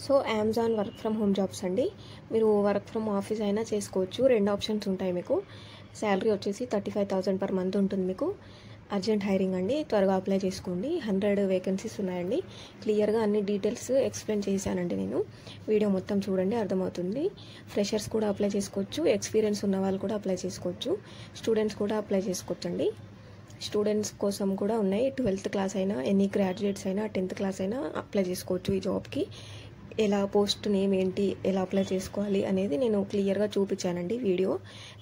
So Amazon work from home jobs అండి. మీరు work from office అయినా చేసుకోవచ్చు. 2 ఆప్షన్స్ ఉంటాయి మీకు. శాలరీ వచ్చేసి 35,000 పర్ మంత్ ఉంటుంది మీకు. అర్జెంట్ హైరింగ్ అండి, త్వరగా అప్లై చేసుకోండి. 100 వేకెన్సీస్ ఉన్నాయండి. క్లియర్గా అన్ని డీటెయిల్స్ ఎక్స్ప్లెయిన్ చేశానండి నేను. వీడియో మొత్తం చూడండి, అర్థమవుతుంది. ఫ్రెషర్స్ కూడా అప్లై చేసుకోవచ్చు, ఎక్స్పీరియన్స్ ఉన్న వాళ్ళు కూడా అప్లై చేసుకోవచ్చు, స్టూడెంట్స్ కూడా అప్లై చేసుకోవచ్చు అండి. స్టూడెంట్స్ కోసం కూడా ఉన్నాయి. 12th క్లాస్ అయినా, ఎనీ గ్రాడ్యుయేట్స్ అయినా, 10th క్లాస్ అయినా అప్లై చేసుకోవచ్చు ఈ జాబ్కి. ఎలా పోస్ట్ నేమ్ ఏంటి, ఎలా అప్లై చేసుకోవాలి అనేది నేను క్లియర్గా చూపించానండి. వీడియో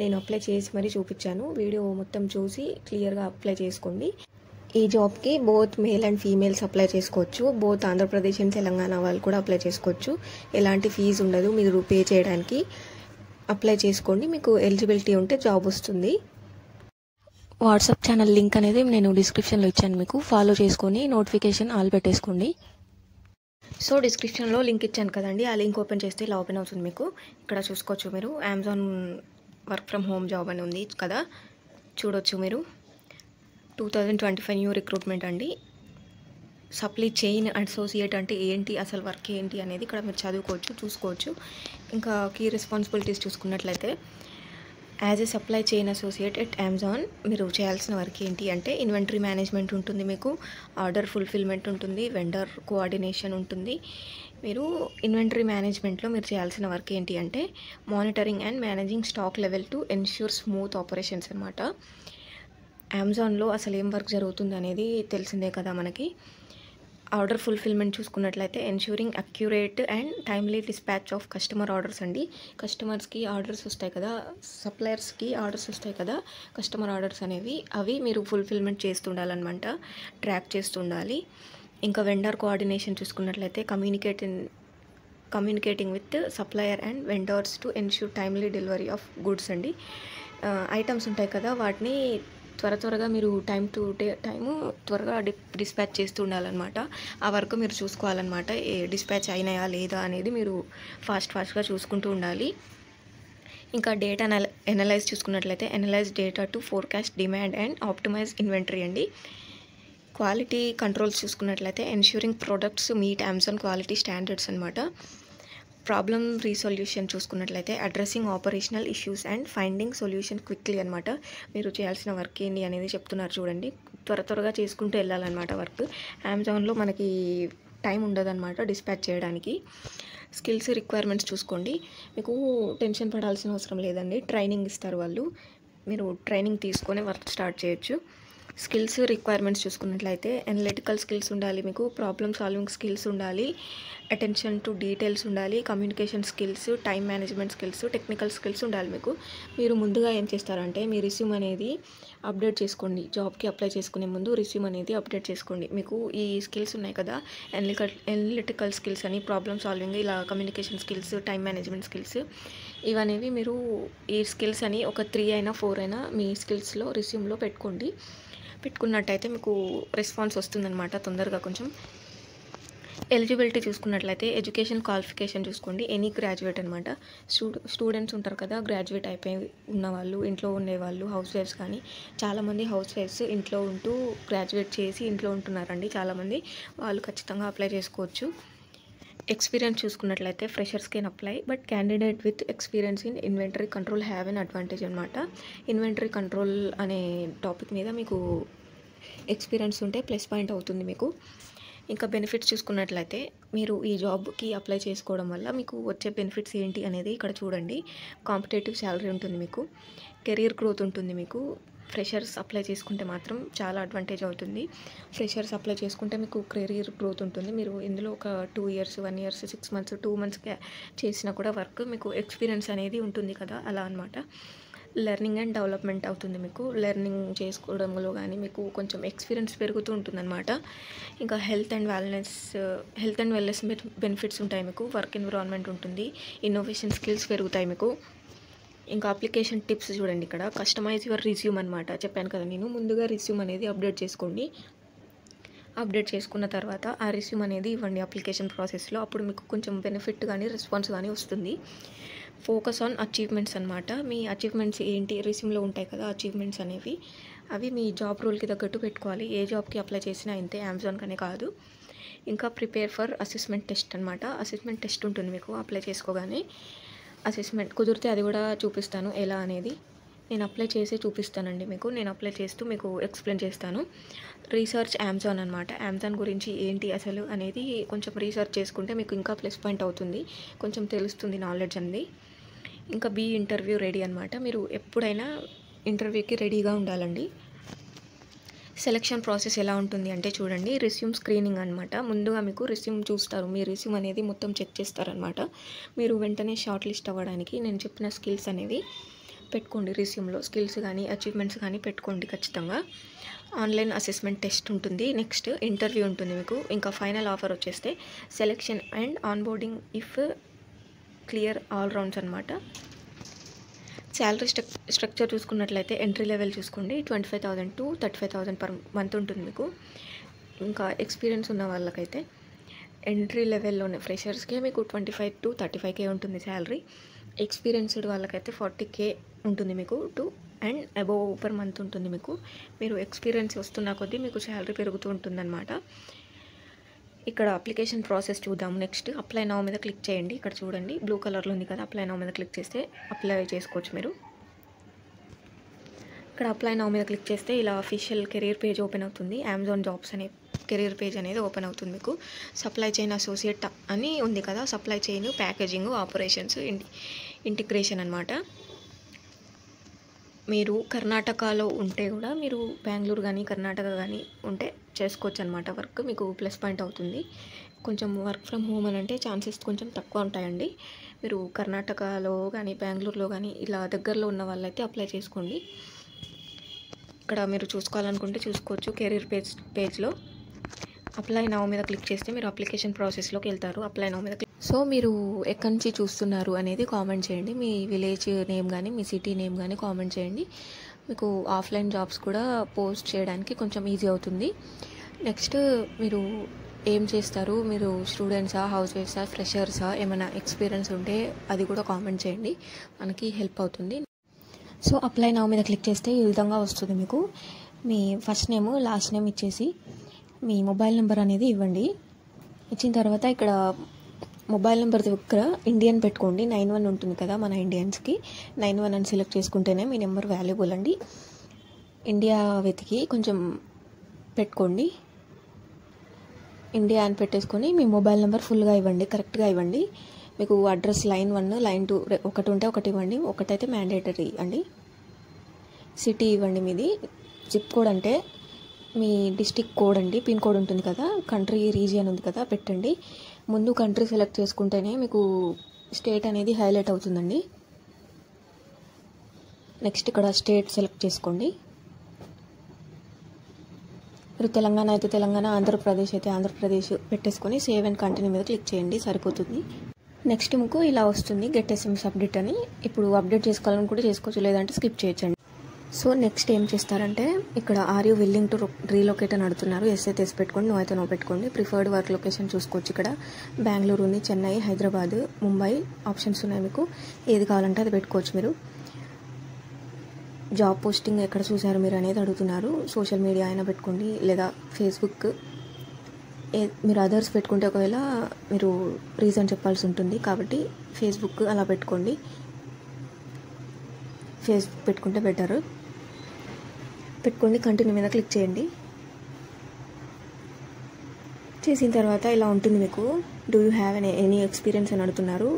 నేను అప్లై చేసి మరీ చూపించాను. వీడియో మొత్తం చూసి క్లియర్గా అప్లై చేసుకోండి. ఈ జాబ్కి both male and females apply చేసుకోవచ్చు. బోత్ ఆంధ్రప్రదేశ్ అండ్ తెలంగాణ వాళ్ళు కూడా అప్లై చేసుకోవచ్చు. ఎలాంటి ఫీజు ఉండదు మీరు పే చేయడానికి. అప్లై చేసుకోండి, మీకు ఎలిజిబిలిటీ ఉంటే జాబ్ వస్తుంది. వాట్సాప్ ఛానల్ లింక్ అనేది నేను డిస్క్రిప్షన్లో ఇచ్చాను, మీకు ఫాలో చేసుకొని నోటిఫికేషన్ ఆల్ పెట్టేసుకోండి. సో డిస్క్రిప్షన్లో లింక్ ఇచ్చాను కదండి, ఆ లింక్ ఓపెన్ చేస్తే ఇలా ఓపెన్ అవుతుంది మీకు. ఇక్కడ చూసుకోవచ్చు మీరు, Amazon work from home job అని ఉంది కదా, చూడొచ్చు మీరు. 2025 న్యూ రిక్రూట్మెంట్ అండి. సప్లై చైన్ అసోసియేట్ అంటే ఏంటి, అసలు వర్క్ ఏంటి అనేది ఇక్కడ మీరు చదువుకోవచ్చు, చూసుకోవచ్చు. ఇంకా కీ రెస్పాన్సిబిలిటీస్ చూసుకున్నట్లయితే, as a supply chain associate at Amazon మీరు చేయాల్సిన వర్క్ ఏంటి అంటే, ఇన్వెంటరీ మేనేజ్మెంట్ ఉంటుంది మీకు, ఆర్డర్ ఫుల్ఫిల్మెంట్ ఉంటుంది, వెండర్ కోఆర్డినేషన్ ఉంటుంది. మీరు ఇన్వెంటరీ మేనేజ్మెంట్లో మీరు చేయాల్సిన వర్క్ ఏంటి అంటే, monitoring and managing stock level to ensure smooth operations అనమాట. అమెజాన్లో అసలు ఏం వర్క్ జరుగుతుంది అనేది తెలిసిందే కదా మనకి. ఆర్డర్ ఫుల్ఫిల్మెంట్ చూసుకున్నట్లయితే, ensuring accurate and timely dispatch of customer orders అండి. కస్టమర్స్కి ఆర్డర్స్ వస్తాయి కదా, సప్లయర్స్కి ఆర్డర్స్ వస్తాయి కదా, కస్టమర్ ఆర్డర్స్ అనేవి, అవి మీరు ఫుల్ఫిల్మెంట్ చేస్తుండాలన్నమాట, ట్రాక్ చేస్తుండాలి. ఇంకా వెండర్ కోఆర్డినేషన్ చూసుకున్నట్లయితే, communicating with supplier and vendors to ensure timely delivery of goods అండి. ఐటమ్స్ ఉంటాయి కదా, వాటిని త్వరగా మీరు టైము త్వరగా డిస్పాచ్ చేస్తూ ఉండాలన్నమాట. ఆ వర్క్ మీరు చూసుకోవాలన్నమాట. డిస్పాచ్ అయినాయా లేదా అనేది మీరు ఫాస్ట్గా చూసుకుంటూ ఉండాలి. ఇంకా డేటా ఎనలైజ్ చూసుకున్నట్లయితే, analyse data to forecast demand and optimise inventory అండి. క్వాలిటీ కంట్రోల్స్ చూసుకున్నట్లయితే, ensuring products meet Amazon quality standards అనమాట. ప్రాబ్లమ్ రీసొల్యూషన్ చూసుకున్నట్లయితే, addressing operational issues and finding solution quickly అనమాట. మీరు చేయాల్సిన వర్క్ ఏంటి అనేది చెప్తున్నారు చూడండి. త్వరగా చేసుకుంటూ వెళ్ళాలన్నమాట వర్క్. అమెజాన్లో మనకి టైం ఉండదన్నమాట డిస్పాచ్ చేయడానికి. స్కిల్స్ రిక్వైర్మెంట్స్ చూసుకోండి. మీకు టెన్షన్ పడాల్సిన అవసరం లేదండి, ట్రైనింగ్ ఇస్తారు వాళ్ళు. మీరు ట్రైనింగ్ తీసుకొని వర్క్ స్టార్ట్ చేయొచ్చు. స్కిల్స్ రిక్వైర్మెంట్స్ చూసుకున్నట్లయితే, అనలిటికల్ స్కిల్స్ ఉండాలి మీకు, ప్రాబ్లమ్ సాల్వింగ్ స్కిల్స్ ఉండాలి, అటెన్షన్ టు డీటెయిల్స్ ఉండాలి, communication skills, time management skills, technical skills ఉండాలి మీకు. మీరు ముందుగా ఏం చేస్తారంటే, మీ రిస్యూమ్ అనేది అప్డేట్ చేసుకోండి. జాబ్కి అప్లై చేసుకునే ముందు రిస్యూమ్ అనేది అప్డేట్ చేసుకోండి. మీకు ఈ స్కిల్స్ ఉన్నాయి కదా, అనలిటికల్ స్కిల్స్ అని, ప్రాబ్లమ్ సాల్వింగ్, ఇలా communication skills, time management skills, ఇవనేవి మీరు ఈ స్కిల్స్ అని ఒక 3 అయినా 4 అయినా మీ స్కిల్స్లో రిస్యూమ్లో పెట్టుకున్నట్టయితే మీకు రెస్పాన్స్ వస్తుందన్నమాట తొందరగా కొంచెం. ఎలిజిబిలిటీ చూసుకున్నట్లయితే, ఎడ్యుకేషన్ క్వాలిఫికేషన్ చూసుకోండి, ఎనీ గ్రాడ్యుయేట్ అనమాట. స్టూడెంట్స్ ఉంటారు కదా, గ్రాడ్యుయేట్ అయిపోయి ఉన్నవాళ్ళు, ఇంట్లో ఉండేవాళ్ళు, హౌస్ వైఫ్స్ కానీ, చాలామంది హౌస్ వైఫ్స్ ఇంట్లో ఉంటూ గ్రాడ్యుయేట్ చేసి ఇంట్లో ఉంటున్నారండి చాలామంది, వాళ్ళు ఖచ్చితంగా అప్లై చేసుకోవచ్చు. ఎక్స్పీరియన్స్ చూసుకున్నట్లయితే, freshers can apply, but candidate with experience in inventory control have an advantage అనమాట. ఇన్వెంటరీ కంట్రోల్ అనే టాపిక్ మీద మీకు ఎక్స్పీరియన్స్ ఉంటే ప్లస్ పాయింట్ అవుతుంది మీకు. ఇంకా బెనిఫిట్స్ చూసుకున్నట్లయితే, మీరు ఈ జాబ్కి అప్లై చేసుకోవడం వల్ల మీకు వచ్చే బెనిఫిట్స్ ఏంటి అనేది ఇక్కడ చూడండి. కాంపిటేటివ్ శాలరీ ఉంటుంది మీకు, కెరీర్ గ్రోత్ ఉంటుంది మీకు. ఫ్రెషర్స్ అప్లై చేసుకుంటే మాత్రం చాలా అడ్వాంటేజ్ అవుతుంది. ఫ్రెషర్స్ అప్లై చేసుకుంటే మీకు కెరీర్ గ్రోత్ ఉంటుంది. మీరు ఇందులో ఒక 2 ఇయర్స్, 1 ఇయర్, 6 మంత్స్, 2 మంత్స్కి చేసినా కూడా వర్క్ మీకు ఎక్స్పీరియన్స్ అనేది ఉంటుంది కదా, అలా అనమాట. లెర్నింగ్ అండ్ డెవలప్మెంట్ అవుతుంది మీకు. లెర్నింగ్ చేసుకోవడంలో కానీ మీకు కొంచెం ఎక్స్పీరియన్స్ పెరుగుతూ ఉంటుందన్నమాట. ఇంకా హెల్త్ అండ్ వెల్నెస్ బెనిఫిట్స్ ఉంటాయి మీకు. వర్క్ ఎన్విరాన్మెంట్ ఉంటుంది, ఇన్నోవేషన్ స్కిల్స్ పెరుగుతాయి మీకు. ఇంకా అప్లికేషన్ టిప్స్ చూడండి ఇక్కడ, కస్టమైజ్ యువర్ రిజ్యూమ్ అనమాట. చెప్పాను కదా నేను, ముందుగా రిజ్యూమ్ అనేది అప్డేట్ చేసుకోండి. అప్డేట్ చేసుకున్న తర్వాత ఆ రిజ్యూమ్ అనేది ఇవ్వండి అప్లికేషన్ ప్రాసెస్లో. అప్పుడు మీకు కొంచెం బెనిఫిట్ కానీ రెస్పాన్స్ కానీ వస్తుంది. ఫోకస్ ఆన్ అచీవ్మెంట్స్ అనమాట. మీ అచీవ్మెంట్స్ ఏంటి, రిజ్యూమ్లో ఉంటాయి కదా అచీవ్మెంట్స్ అనేవి, అవి మీ జాబ్ రోల్కి తగ్గట్టు పెట్టుకోవాలి. ఏ జాబ్కి అప్లై చేసినా ఇంతే, అమెజాన్ కనే కాదు. ఇంకా ప్రిపేర్ ఫర్ అసెస్మెంట్ టెస్ట్ అనమాట. అసెస్మెంట్ టెస్ట్ ఉంటుంది మీకు అప్లై చేసుకోగానే. అసెస్మెంట్ కుదిరితే అది కూడా చూపిస్తాను ఎలా అనేది. నేను అప్లై చేసి చూపిస్తానండి మీకు. నేను అప్లై చేస్తూ మీకు ఎక్స్ప్లెయిన్ చేస్తాను. రీసెర్చ్ అమెజాన్ అనమాట. అమెజాన్ గురించి ఏంటి అసలు అనేది కొంచెం రీసెర్చ్ చేసుకుంటే మీకు ఇంకా ప్లస్ పాయింట్ అవుతుంది, కొంచెం తెలుస్తుంది నాలెడ్జ్ అనేది. ఇంకా బీ ఇంటర్వ్యూ రెడీ అనమాట. మీరు ఎప్పుడైనా ఇంటర్వ్యూకి రెడీగా ఉండాలండి. సెలెక్షన్ ప్రాసెస్ ఎలా ఉంటుంది అంటే చూడండి, రెస్యూమ్ స్క్రీనింగ్ అనమాట. ముందుగా మీకు రెస్యూమ్ చూస్తారు, మీ రెస్యూమ్ అనేది మొత్తం చెక్ చేస్తారనమాట. మీరు వెంటనే షార్ట్ లిస్ట్ అవ్వడానికి నేను చెప్పిన స్కిల్స్ అనేవి పెట్టుకోండి. రెస్యూమ్లో స్కిల్స్ కానీ అచీవ్మెంట్స్ కానీ పెట్టుకోండి ఖచ్చితంగా. ఆన్లైన్ అసెస్మెంట్ టెస్ట్ ఉంటుంది, నెక్స్ట్ ఇంటర్వ్యూ ఉంటుంది మీకు. ఇంకా ఫైనల్ ఆఫర్ వచ్చేస్తే selection and onboarding if clear all rounds అనమాట. శాలరీ స్ట్రక్చర్ చూసుకున్నట్లయితే ఎంట్రీ లెవెల్ చూసుకోండి, 25,000 to 35,000 పర్ మంత్ ఉంటుంది మీకు. ఇంకా ఎక్స్పీరియన్స్ ఉన్న వాళ్ళకైతే ఎంట్రీ లెవెల్లోనే ఫ్రెషర్స్కే మీకు 25 to 35K ఉంటుంది శాలరీ. ఎక్స్పీరియన్స్డ్ వాళ్ళకైతే 40K ఉంటుంది మీకు అండ్ అబోవ్ పర్ మంత్ ఉంటుంది మీకు. మీరు ఎక్స్పీరియన్స్ వస్తున్న కొద్దీ మీకు శాలరీ పెరుగుతూ ఉంటుందన్నమాట. ఇక్కడ అప్లికేషన్ ప్రాసెస్ చూద్దాము. నెక్స్ట్ అప్లై నౌ మీద క్లిక్ చేయండి. ఇక్కడ చూడండి బ్లూ కలర్లో ఉంది కదా, అప్లై నౌ మీద క్లిక్ చేస్తే అప్లై చేసుకోవచ్చు మీరు. ఇక్కడ అప్లై నౌ మీద క్లిక్ చేస్తే ఇలా అఫీషియల్ కెరీర్ పేజ్ ఓపెన్ అవుతుంది. అమెజాన్ జాబ్స్ అనే కెరీర్ పేజ్ అనేది ఓపెన్ అవుతుంది మీకు. సప్లై చైన్ అసోసియేట్ అని ఉంది కదా, supply chain, packaging, operations, integration అనమాట. మీరు కర్ణాటకలో ఉంటే కూడా మీరు బెంగళూరు కానీ కర్ణాటక కానీ ఉంటే చేసుకోవచ్చు అనమాట. వర్క్ మీకు ప్లస్ పాయింట్ అవుతుంది. కొంచెం వర్క్ ఫ్రమ్ హోమ్ అని అంటే ఛాన్సెస్ కొంచెం తక్కువ ఉంటాయండి. మీరు కర్ణాటకలో కానీ బెంగళూరులో కానీ ఇలా దగ్గరలో ఉన్న వాళ్ళైతే అప్లై చేసుకోండి. ఇక్కడ మీరు చూసుకోవాలనుకుంటే చూసుకోవచ్చు. కెరీర్ పేజ్లో అప్లై నౌ మీద క్లిక్ చేస్తే మీరు అప్లికేషన్ ప్రాసెస్లోకి వెళ్తారు. అప్లై నౌ మీద సో మీరు ఎక్కడి నుంచి చూస్తున్నారు అనేది కామెంట్ చేయండి. మీ విలేజ్ నేమ్ కానీ మీ సిటీ నేమ్ కానీ కామెంట్ చేయండి. మీకు ఆఫ్లైన్ జాబ్స్ కూడా పోస్ట్ చేయడానికి కొంచెం ఈజీ అవుతుంది. నెక్స్ట్ మీరు ఏం చేస్తారు, మీరు స్టూడెంట్సా, హౌస్ వైఫ్సా, ఫ్రెషర్సా, ఏమైనా ఎక్స్పీరియన్స్ ఉంటే అది కూడా కామెంట్ చేయండి, మనకి హెల్ప్ అవుతుంది. సో అప్లై నౌ మీద క్లిక్ చేస్తే ఈ విధంగా వస్తుంది మీకు. మీ ఫస్ట్ నేమ్ లాస్ట్ నేమ్ ఇచ్చేసి మీ మొబైల్ నెంబర్ అనేది ఇవ్వండి. ఇచ్చిన తర్వాత ఇక్కడ మొబైల్ నెంబర్ దగ్గర ఇండియన్ పెట్టుకోండి. 91 ఉంటుంది కదా మన ఇండియన్స్కి, 91 అని సెలెక్ట్ చేసుకుంటేనే మీ నెంబర్ వాల్యుబుల్ అండి. ఇండియా వెతికి కొంచెం పెట్టుకోండి. ఇండియా అని పెట్టేసుకొని మీ మొబైల్ నెంబర్ ఫుల్గా ఇవ్వండి, కరెక్ట్గా ఇవ్వండి. మీకు అడ్రస్ లైన్ 1, లైన్ 2 ఒకటి ఉంటే ఒకటి ఇవ్వండి, ఒకటైతే మ్యాండేటరీ అండి. సిటీ ఇవ్వండి మీది. జిప్ కోడ్ అంటే మీ డిస్టిక్ కోడ్ అండి, పిన్ కోడ్ ఉంటుంది కదా, కంట్రీ రీజియన్ ఉంది కదా పెట్టండి. ముందు కంట్రీ సెలెక్ట్ చేసుకుంటేనే మీకు స్టేట్ అనేది హైలైట్ అవుతుందండి. నెక్స్ట్ ఇక్కడ స్టేట్ సెలెక్ట్ చేసుకోండి. మీరు తెలంగాణ అయితే తెలంగాణ, ఆంధ్రప్రదేశ్ అయితే ఆంధ్రప్రదేశ్ పెట్టేసుకొని సేవ్ అండ్ కంటిన్యూ మీద క్లిక్ చేయండి, సరిపోతుంది. నెక్స్ట్ మీకు ఇలా వస్తుంది గెట్ ఎస్ఎంఎస్ అప్డేట్ అని. ఇప్పుడు అప్డేట్ చేసుకోవాలనుకుంటే చేసుకోవచ్చు, లేదంటే స్కిప్ చేయొచ్చండి. సో నెక్స్ట్ ఏం చేస్తారంటే ఇక్కడ are you willing to relocate అని అడుగుతున్నారు. ఎస్ అయితే ఎస్ పెట్టుకోండి, నో అయితే నో పెట్టుకోండి. ప్రిఫర్డ్ వర్క్ లొకేషన్ చూసుకోవచ్చు. ఇక్కడ బెంగళూరు ఉంది, చెన్నై, హైదరాబాద్, ముంబై ఆప్షన్స్ ఉన్నాయి మీకు. ఏది కావాలంటే అది పెట్టుకోవచ్చు మీరు. జాబ్ పోస్టింగ్ ఎక్కడ చూసారు మీరు అనేది అడుగుతున్నారు. సోషల్ మీడియా అయినా పెట్టుకోండి, లేదా ఫేస్బుక్. మీరు అదర్స్ పెట్టుకుంటే ఒకవేళ మీరు రీజన్ చెప్పాల్సి ఉంటుంది, కాబట్టి ఫేస్బుక్ అలా పెట్టుకోండి. ఫేస్బుక్ పెట్టుకుంటే బెటర్. పెట్టుకోండి, కంటిన్యూ మీద క్లిక్ చేయండి. చేసిన తర్వాత ఇలా ఉంటుంది మీకు. Do you have any experience అని అడుగుతున్నారు.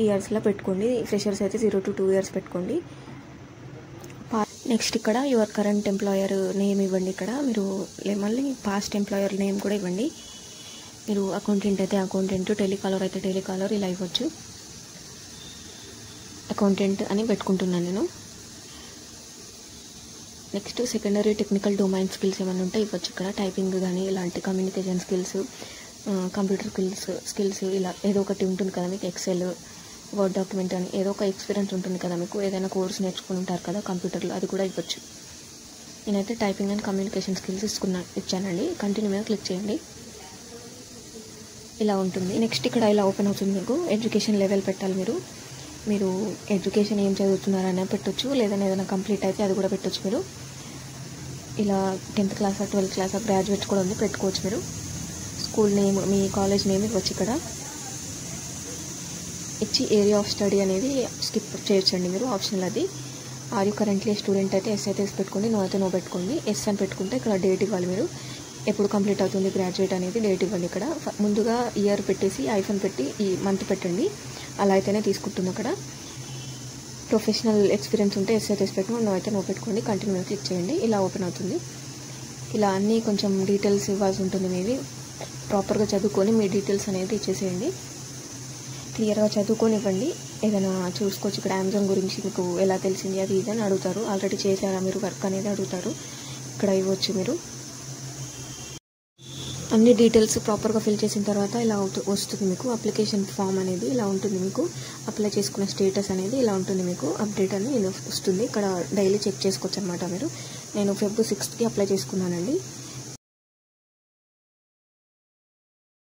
ఇయర్స్లో పెట్టుకోండి. ఫ్రెషర్స్ అయితే 0 to 2 years పెట్టుకోండి. నెక్స్ట్ ఇక్కడ యువర్ కరెంట్ ఎంప్లాయర్ నేమ్ ఇవ్వండి. ఇక్కడ మీరు మళ్ళీ పాస్ట్ ఎంప్లాయర్ నేమ్ కూడా ఇవ్వండి. మీరు అకౌంటెంట్ అయితే అకౌంటెంట్, టెలికాలర్ అయితే టెలికాలర్ ఇలా ఇవ్వచ్చు. అకౌంటెంట్ అని పెట్టుకుంటున్నాను నేను. Next secondary technical domain skills ఏమైనా ఉంటే ఇవ్వచ్చు. ఇక్కడ టైపింగ్ కానీ ఇలాంటి కమ్యూనికేషన్ స్కిల్స్, కంప్యూటర్ స్కిల్స్ ఇలా ఏదో ఒకటి ఉంటుంది కదా మీకు. ఎక్సెల్, వర్డ్ డాక్యుమెంట్ అని ఏదో ఒక ఎక్స్పీరియన్స్ ఉంటుంది కదా మీకు. ఏదైనా కోర్స్ నేర్చుకుని ఉంటారు కదా కంప్యూటర్లో, అది కూడా ఇవ్వచ్చు. నేనైతే టైపింగ్ అండ్ కమ్యూనికేషన్ స్కిల్స్ ఇచ్చానండి. కంటిన్యూ మీద క్లిక్ చేయండి. ఇలా ఉంటుంది. నెక్స్ట్ ఇక్కడ ఇలా ఓపెన్ అవుతుంది మీకు. ఎడ్యుకేషన్ లెవెల్ పెట్టాలి మీరు ఎడ్యుకేషన్ ఏం చదువుతున్నారనే పెట్టొచ్చు, లేదని ఏదైనా కంప్లీట్ అయితే అది కూడా పెట్టొచ్చు మీరు. ఇలా 10th క్లాసా 12th క్లాసా గ్రాడ్యుయేట్స్ కూడా ఉంది, పెట్టుకోవచ్చు మీరు. స్కూల్ నేమ్, మీ కాలేజ్ నేమ్ ఇవ్వచ్చు. ఇక్కడ ఇచ్చి ఏరియా ఆఫ్ స్టడీ అనేది స్కిప్ చేయొచ్చండి మీరు, ఆప్షనల్ అది. ఆర్ యూ కరెంట్లీ స్టూడెంట్ అయితే ఎస్ అయితే ఎస్ పెట్టుకోండి, నో అయితే నో పెట్టుకోండి. ఎస్ అని పెట్టుకుంటే ఇక్కడ డేట్ ఇవ్వాలి మీరు, ఎప్పుడు కంప్లీట్ అవుతుంది గ్రాడ్యుయేట్ అనేది డేట్ ఇవ్వండి. ఇక్కడ ముందుగా ఇయర్ పెట్టేసి ఐఫోన్ పెట్టి ఈ మంత్ పెట్టండి, అలా అయితేనే తీసుకుంటుంది. అక్కడ ప్రొఫెషనల్ ఎక్స్పీరియన్స్ ఉంటే ఎస్ అయితే ఎస్ పెట్టుకోండి, నో అయితే నో పెట్టుకోండి. కంటిన్యూ క్లిక్ చేయండి, ఇలా ఓపెన్ అవుతుంది. ఇలా అన్నీ కొంచెం డీటెయిల్స్ ఇవ్వాల్సి ఉంటుంది. మీది ప్రాపర్గా చదువుకొని మీ డీటెయిల్స్ అనేది ఇచ్చేసేయండి, క్లియర్గా చదువుకొని ఇవ్వండి. ఏదైనా చూసుకోవచ్చు. ఇక్కడ అమెజాన్ గురించి మీకు ఎలా తెలిసింది అది ఇది అని అడుగుతారు, ఆల్రెడీ చేశారా మీరు వర్క్ అనేది అడుగుతారు. ఇక్కడ ఇవ్వచ్చు మీరు అన్ని డీటెయిల్స్ ప్రాపర్గా ఫిల్ చేసిన తర్వాత ఇలా వస్తుంది మీకు అప్లికేషన్ ఫామ్ అనేది ఇలా ఉంటుంది. మీకు అప్లై చేసుకున్న స్టేటస్ అనేది ఇలా ఉంటుంది. మీకు అప్డేట్ అని వస్తుంది. ఇక్కడ డైలీ చెక్ చేసుకోవచ్చు అనమాట మీరు. నేను Feb 6th అప్లై చేసుకున్నానండి.